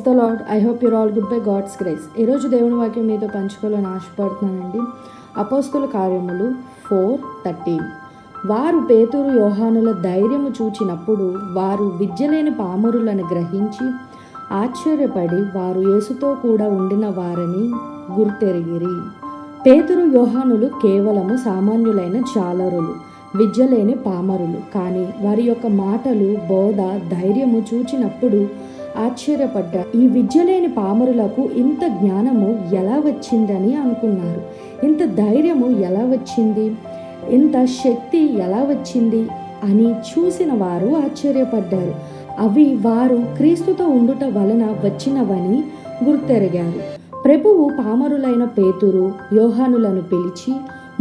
The lord. I hope you're all good by God's grace. ఈరోజు దేవుని వాక్యం మీతో పంచుకోవాలని ఆశపడుతున్నానండి. అపోస్తుల కార్యములు 4:13. వారు పేతురు యోహానుల ధైర్యము చూచినప్పుడు వారు విద్యలేని పామరులను గ్రహించి ఆశ్చర్యపడి వారు యేసుతో కూడా ఉండిన వారని గుర్తెరిగిరి. పేతురు యోహానులు కేవలము సామాన్యులైన జాలరులు, విద్యలేని పామరులు. కానీ వారి యొక్క మాటలు, బోధ, ధైర్యము చూచినప్పుడు ఆశ్చర్యపడ్డా. ఈ విద్యలేని పామరులకు ఇంత జ్ఞానము ఎలా వచ్చిందని అనుకున్నారు. ఇంత ధైర్యము ఎలా వచ్చింది, ఇంత శక్తి ఎలా వచ్చింది అని చూసిన వారు ఆశ్చర్యపడ్డారు. అవి వారు క్రీస్తుతో ఉండుట వలన వచ్చినవని గుర్తెరిగారు. ప్రభువు పామరులైన పేతురు, యోహానులను పిలిచి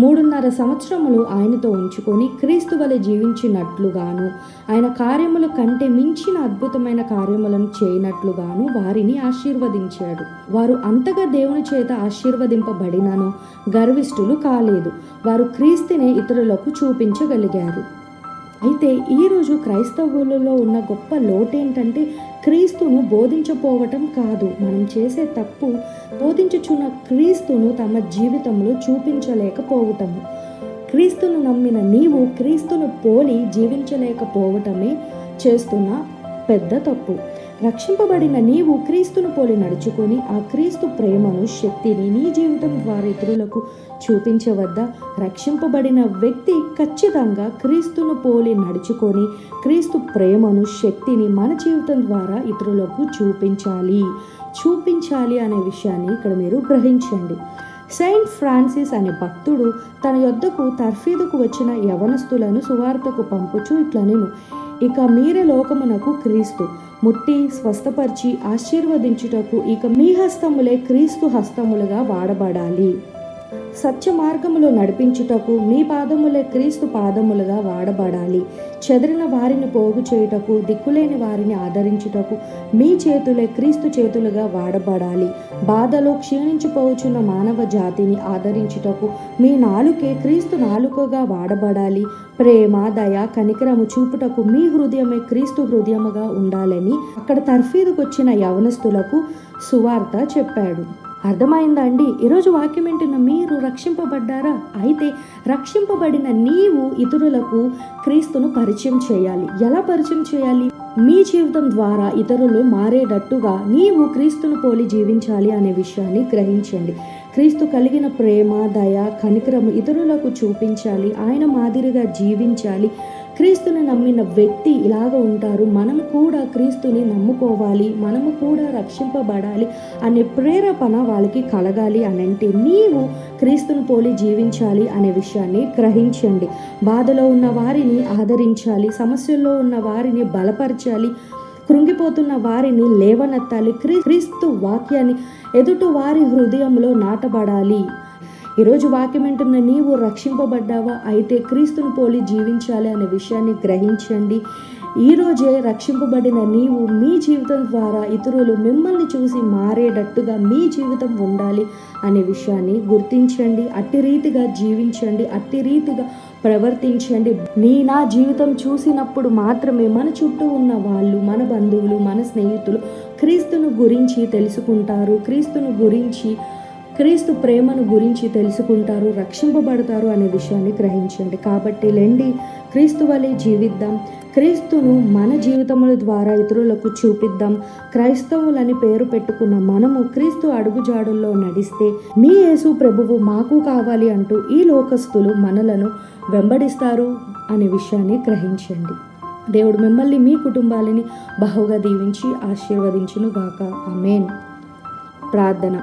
3.5 సంవత్సరములు ఆయనతో ఉంచుకొని క్రీస్తు వలె జీవించినట్లుగాను, ఆయన కార్యముల కంటే మించిన అద్భుతమైన కార్యములను చేయనట్లుగాను వారిని ఆశీర్వదించాడు. వారు అంతగా దేవుని చేత ఆశీర్వదింపబడినను గర్విష్ఠులు కాలేదు. వారు క్రీస్తునే ఇతరులకు చూపించగలిగారు. అయితే ఈరోజు క్రైస్తవులలో ఉన్న గొప్ప లోటేంటంటే క్రీస్తును బోధించపోవటం కాదు. మనం చేసే తప్పు బోధించుచున్న క్రీస్తును తమ జీవితంలో చూపించలేకపోవటము. క్రీస్తును నమ్మిన నీవు క్రీస్తును పోలి జీవించలేకపోవటమే చేస్తున్న పెద్ద తప్పు. రక్షింపబడిన నీవు క్రీస్తును పోలి నడుచుకొని ఆ క్రీస్తు ప్రేమను, శక్తిని నీ జీవితం ద్వారా ఇతరులకు చూపించవద్దా? రక్షింపబడిన వ్యక్తి ఖచ్చితంగా క్రీస్తును పోలి నడుచుకొని క్రీస్తు ప్రేమను, శక్తిని మన జీవితం ద్వారా ఇతరులకు చూపించాలి అనే విషయాన్ని ఇక్కడ మీరు గ్రహించండి. సెయింట్ ఫ్రాన్సిస్ అనే భక్తుడు తన యొద్దకు తర్ఫీదుకు వచ్చిన యవనస్తులను సువార్తకు పంపుచు ఇట్లా నేను ఇక మీరే లోకమునకు క్రీస్తు ముట్టి స్వస్థపరిచి ఆశీర్వదించుటకు ఇక మీ హస్తములే క్రీస్తు హస్తములుగా వాడబడాలి. సత్య మార్గములో నడిపించుటకు మీ పాదములే క్రీస్తు పాదములుగా వాడబడాలి. చెదిరిన వారిని పోగు చేయుటకు, దిక్కులేని వారిని ఆదరించుటకు మీ చేతులే క్రీస్తు చేతులుగా వాడబడాలి. బాధలో క్షీణించిపోవచున్న మానవ జాతిని ఆదరించుటకు మీ నాలుకే క్రీస్తు నాలుకగా వాడబడాలి. ప్రేమ, దయ, కనికరము చూపుటకు మీ హృదయమే క్రీస్తు హృదయముగా ఉండాలని అక్కడ తర్ఫీదుకు వచ్చిన యవనస్తులకు సువార్త చెప్పాడు. అర్థమైందా అండి? ఈరోజు వాక్యం వింటున్న మీరు రక్షింపబడ్డారా? అయితే రక్షింపబడిన నీవు ఇతరులకు క్రీస్తును పరిచయం చేయాలి. ఎలా పరిచయం చేయాలి? మీ జీవితం ద్వారా ఇతరులు మారేటట్టుగా నీవు క్రీస్తును పోలి జీవించాలి అనే విషయాన్ని గ్రహించండి. క్రీస్తు కలిగిన ప్రేమ, దయ, కనికరము ఇతరులకు చూపించాలి. ఆయన మాదిరిగా జీవించాలి. క్రీస్తుని నమ్మిన వ్యక్తి ఇలాగ ఉంటారు. మనం కూడా క్రీస్తుని నమ్ముకోవాలి, మనము కూడా రక్షింపబడాలి అనే ప్రేరేపణ వాళ్ళకి కలగాలి అని అంటే నీవు క్రీస్తుని పోలి జీవించాలి అనే విషయాన్ని గ్రహించండి. బాధలో ఉన్న వారిని ఆదరించాలి, సమస్యల్లో ఉన్న వారిని బలపరచాలి, కృంగిపోతున్న వారిని లేవనెత్తాలి. క్రీస్తు వాక్యాన్ని ఎదుటి వారి హృదయంలో నాటబడాలి. ఈరోజు వాక్యం వింటున్న నీవు రక్షింపబడ్డావా? అయితే క్రీస్తును పోలి జీవించాలి అనే విషయాన్ని గ్రహించండి. ఈరోజే రక్షింపబడిన నీవు మీ జీవితం ద్వారా ఇతరులు మిమ్మల్ని చూసి మారేటట్టుగా మీ జీవితం ఉండాలి అనే విషయాన్ని గుర్తించండి. అట్టి రీతిగా జీవించండి, అట్టి రీతిగా ప్రవర్తించండి. నా జీవితం చూసినప్పుడు మాత్రమే మన చుట్టూ ఉన్న వాళ్ళు, మన బంధువులు, మన స్నేహితులు క్రీస్తును గురించి తెలుసుకుంటారు, క్రీస్తు ప్రేమను గురించి తెలుసుకుంటారు, రక్షింపబడతారు అనే విషయాన్ని గ్రహించండి. కాబట్టి లెండి క్రీస్తు వలె జీవిద్దాం. క్రీస్తును మన జీవితముల ద్వారా ఇతరులకు చూపిద్దాం. క్రైస్తవులని పేరు పెట్టుకున్న మనము క్రీస్తు అడుగుజాడుల్లో నడిస్తే మీ యేసు ప్రభువు మాకు కావాలి అంటూ ఈ లోకస్తులు మనలను వెంబడిస్తారు అనే విషయాన్ని గ్రహించండి. దేవుడు మిమ్మల్ని, మీ కుటుంబాలని బహుగా దీవించి ఆశీర్వదించును గాక. ఆమేన్. ప్రార్థన.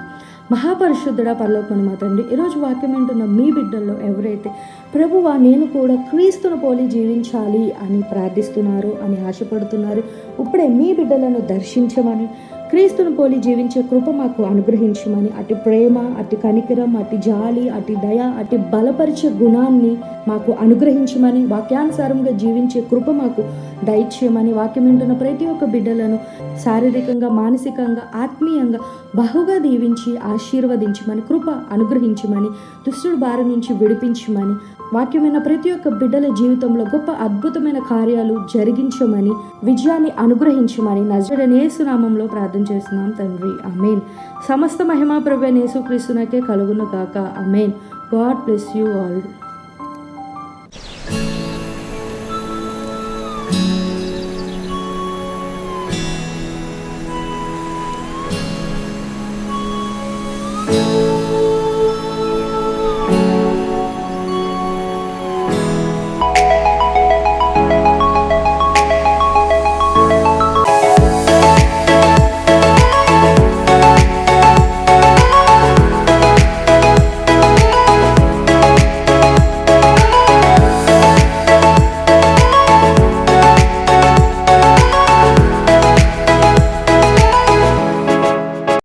మహాపరిశుద్ధుడా, పరలోకమైన మా తండ్రి, ఈరోజు వాక్యం వింటున్న మీ బిడ్డల్లో ఎవరైతే ప్రభువా నేను కూడా క్రీస్తును పోలి జీవించాలి అని ప్రార్థిస్తున్నారు, అని ఆశపడుతున్నారు, ఇప్పుడే మీ బిడ్డలను దర్శించమని, క్రీస్తును పోలి జీవించే కృప మాకు అనుగ్రహించమని, అటు ప్రేమ, అటు కనికరం, అటు జాలి, అటు దయ, అటు బలపరిచే గుణాన్ని మాకు అనుగ్రహించమని, వాక్యానుసారంగా జీవించే కృప మాకు దయచేయమని, వాక్యం వింటున్న ప్రతి ఒక్క బిడ్డలను శారీరకంగా, మానసికంగా, ఆత్మీయంగా బహుగా దీవించి ఆశీర్వదించమని, కృప అనుగ్రహించమని, దుష్టుడి బారి నుంచి విడిపించమని, వాక్యమైన ప్రతి ఒక్క బిడ్డల జీవితంలో గొప్ప అద్భుతమైన కార్యాలు జరిగించమని, విజయాన్ని అనుగ్రహించమని నజరేయుడైన యేసు నామములో ప్రార్థన ప్రార్థన చేస్తున్నాం తండ్రి, ఆమేన్. సమస్త మహిమా ప్రభువైన యేసుక్రీస్తునకే కలుగును గాక, amen. God bless you all.